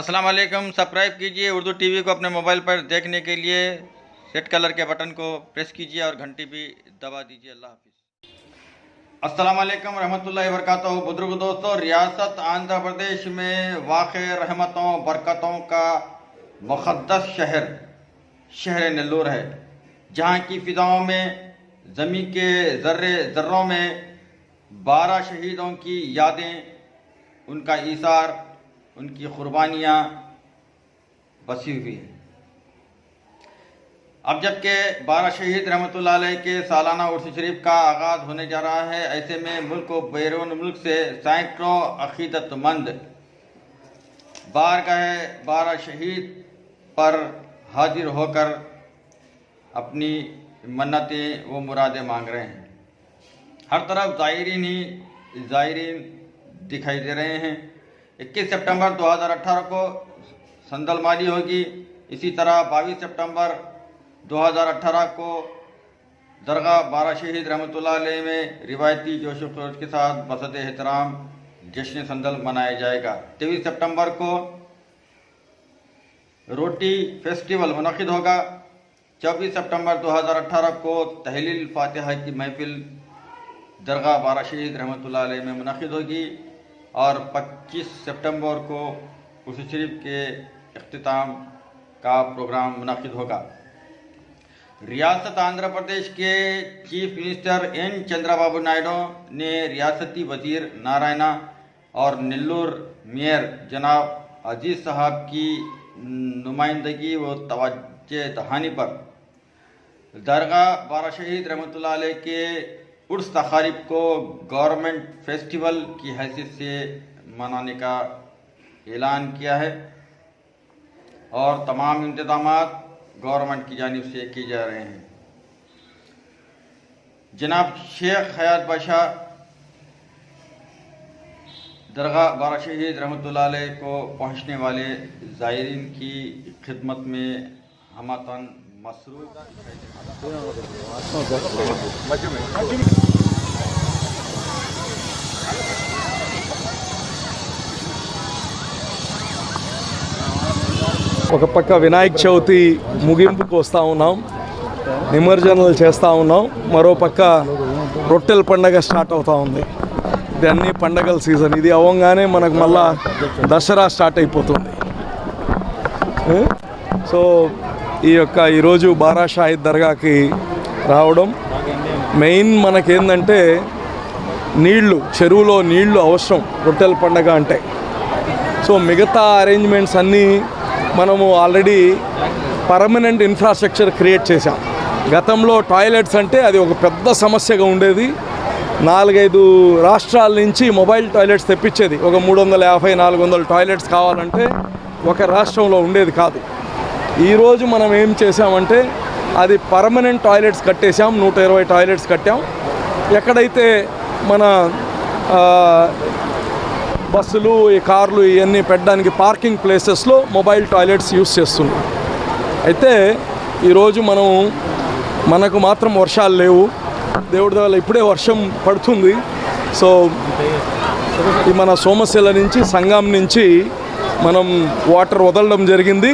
अस्सलाम वालेकुम। सब्सक्राइब कीजिए उर्दू टीवी को अपने मोबाइल पर देखने के लिए रेड कलर के बटन को प्रेस कीजिए और घंटी भी दबा दीजिए। अल्लाह हाफिज़। अस्सलाम वालेकुम रहमतुल्लाहि व बरकातहू। बुजुर्ग दोस्तों, रियासत आंध्र प्रदेश में वाक़ रहमतों बरकतों का मुक़द्दस शहर नेल्लोर है, जहाँ की फ़िज़ाओं में ज़मीन के ज़र्रों में 12 शहीदों की यादें, उनका ईसार, उनकी कुर्बानियाँ बसी हुई हैं। अब जबकि 12 शहीद रहमतुल्लाह अलैह के सालाना उर्स शरीफ का आगाज़ होने जा रहा है, ऐसे में मुल्क व बैरून मुल्क से सैकड़ों अक़ीदतमंद बारगाह 12 शहीद पर हाजिर होकर अपनी मन्नतें व मुरादें मांग रहे हैं। हर तरफ ज़ायरीन दिखाई दे रहे हैं। 21 सितंबर 2018 को संदलमाली होगी। इसी तरह 22 सितंबर 2018 को दरगाह 12 शहीद रहमतुल्लाह अलैह में रिवायती जोश व खरोश के साथ बसत एहतराम जश्न संदल मनाया जाएगा। 23 सितंबर को रोटी फेस्टिवल मुनक़िद होगा। 24 सितंबर 2018 को तहलील फातिहा की महफिल दरगाह 12 शहीद रहमतुल्लाह अलैह में मुनक़िद होगी और 25 सितंबर को उर्स शरीफ के इख्तिताम का प्रोग्राम मुनक़िद होगा। रियासत आंध्र प्रदेश के chief minister N Chandrababu Naidu ने रियासती वज़ीर नारायणा और नेल्लोर मेयर जनाब अजीज़ साहब की नुमाइंदगी व तवज्जो दहानी पर दरगाह 12 शहीद रहमतुल्लाह अलैह के उर्स तक़ारीब को गवर्नमेंट फेस्टिवल की हैसियत से मनाने का ऐलान किया है और तमाम इंतज़ामात गवर्नमेंट की जानिब से किए जा रहे हैं। जनाब शेख हयात बादशाह दरगाह 12 शहीद रहमतुल्लाह अलैह को पहुँचने वाले ज़ायरीन की खिदमत में हमतन मसरूफ़ ఒక పక్క వినాయక చవితి ముగింపుకు వస్తూ ఉన్నాం, నిమజ్జనాలు చేస్తూ ఉన్నాం. మరో పక్క రొట్టెల పండగ స్టార్ట్ అవుతూ ఉంది. ఇది అన్ని పండగల సీజన్. ఇది అవ్వగానే మనకు మళ్ళా దసరా స్టార్ట్ అయిపోతుంది. సో ఈరోజు బారా షాహిద్ దర్గాకి రావడం మెయిన్ మనకేందంటే నీళ్లు, చెరువులో నీళ్లు అవసరం రొట్టెల పండగ అంటే. సో మిగతా అరేంజ్మెంట్స్ అన్నీ మనము ఆల్రెడీ పర్మనెంట్ ఇన్ఫ్రాస్ట్రక్చర్ క్రియేట్ చేశాం. గతంలో టాయిలెట్స్ అంటే అది ఒక పెద్ద సమస్యగా ఉండేది. 4-5 రాష్ట్రాల నుంచి మొబైల్ టాయిలెట్స్ తెప్పించేది. ఒక 350-400 టాయిలెట్స్ కావాలంటే ఒక రాష్ట్రంలో ఉండేది కాదు. ఈరోజు మనం ఏం చేసామంటే అది పర్మనెంట్ టాయిలెట్స్ కట్టేశాం. 120 టాయిలెట్స్ కట్టాం. ఎక్కడైతే మన బస్సులు, ఈ కార్లు ఇవన్నీ పెట్టడానికి పార్కింగ్ ప్లేసెస్లో మొబైల్ టాయిలెట్స్ యూస్ చేస్తున్నాం. అయితే ఈరోజు మనకు మాత్రం వర్షాలు లేవు. దేవుడి వల్ల ఇప్పుడే వర్షం పడుతుంది. సో ఈ మన సోమశిల నుంచి, సంగం నుంచి మనం వాటర్ వదలడం జరిగింది.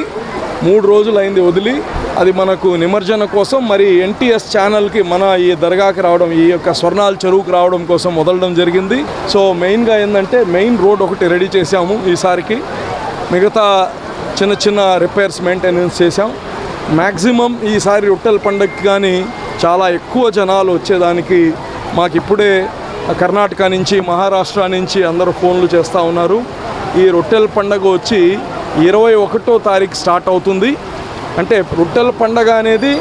3 రోజులు అయింది వదిలి. అది మనకు నిమజ్జన కోసం మరి ఎన్టీఎస్ ఛానల్కి మన ఈ దర్గాకి రావడం, ఈ యొక్క స్వర్ణాల చెరువుకి రావడం కోసం వదలడం జరిగింది. సో మెయిన్గా ఏంటంటే మెయిన్ రోడ్ ఒకటి రెడీ చేశాము ఈసారికి. మిగతా చిన్న రిపేర్స్ మెయింటెనెన్స్ చేశాం. మ్యాక్సిమం ఈసారి రొట్టెల పండగకి కానీ చాలా ఎక్కువ జనాలు వచ్చేదానికి మాకు ఇప్పుడే కర్ణాటక నుంచి, మహారాష్ట్ర నుంచి అందరూ ఫోన్లు చేస్తూ ఉన్నారు. ఈ రొట్టెల పండగ వచ్చి 21వ తారీఖు స్టార్ట్ అవుతుంది. అంటే రొట్టెల పండగ అనేది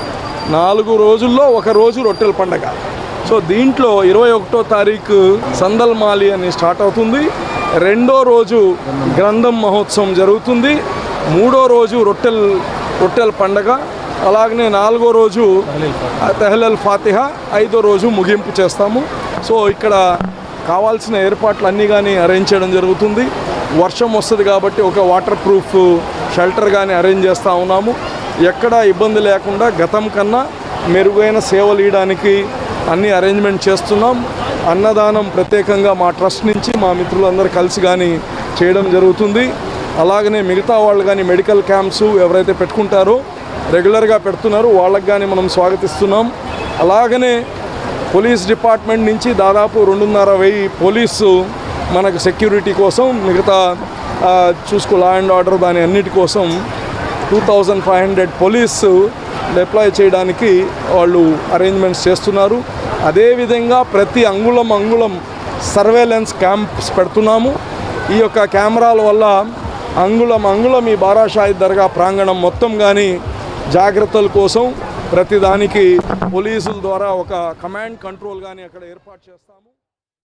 4 రోజుల్లో ఒక రోజు రొట్టెల పండగ. సో దీంట్లో 21వ తారీఖు సందల్మాలి అని స్టార్ట్ అవుతుంది. 2వ రోజు గ్రంథం మహోత్సవం జరుగుతుంది. 3వ రోజు రొట్టెల పండగ. అలాగనే 4వ రోజు తహలీల్ ఫాతిహా, 5వ రోజు ముగింపు చేస్తాము. సో ఇక్కడ కావాల్సిన ఏర్పాట్లు అన్నీ కానీ అరేంజ్ చేయడం జరుగుతుంది. వర్షం వస్తుంది కాబట్టి ఒక వాటర్ ప్రూఫ్ షెల్టర్ కానీ అరేంజ్ చేస్తూ ఉన్నాము. ఎక్కడా ఇబ్బంది లేకుండా గతం కన్నా మెరుగైన సేవలు ఇవ్వడానికి అన్ని అరేంజ్మెంట్ చేస్తున్నాం. అన్నదానం ప్రత్యేకంగా మా ట్రస్ట్ నుంచి మా మిత్రులందరూ కలిసి కానీ చేయడం జరుగుతుంది. అలాగనే మిగతా వాళ్ళు కానీ మెడికల్ క్యాంప్స్ ఎవరైతే పెట్టుకుంటారో రెగ్యులర్గా పెడుతున్నారో వాళ్ళకి కానీ మనం స్వాగతిస్తున్నాం. అలాగనే పోలీస్ డిపార్ట్మెంట్ నుంచి దాదాపు 2,500 పోలీసు మనకు సెక్యూరిటీ కోసం, మిగతా లా అండ్ ఆర్డర్ దాని అన్నిటి కోసం 2,500 పోలీసు డిప్లాయ్ చేయడానికి వాళ్ళు అరేంజ్మెంట్స్ చేస్తున్నారు. అదేవిధంగా ప్రతి అంగుళం సర్వేలెన్స్ క్యాంప్స్ పెడుతున్నాము. ఈ యొక్క కెమెరాల వల్ల అంగుళం ఈ బారాషాహిద్ దర్గా ప్రాంగణం మొత్తం కానీ జాగ్రత్తల కోసం ప్రతిదానికి పోలీసుల ద్వారా ఒక కమాండ్ కంట్రోల్ కానీ అక్కడ ఏర్పాటు చేస్తాము.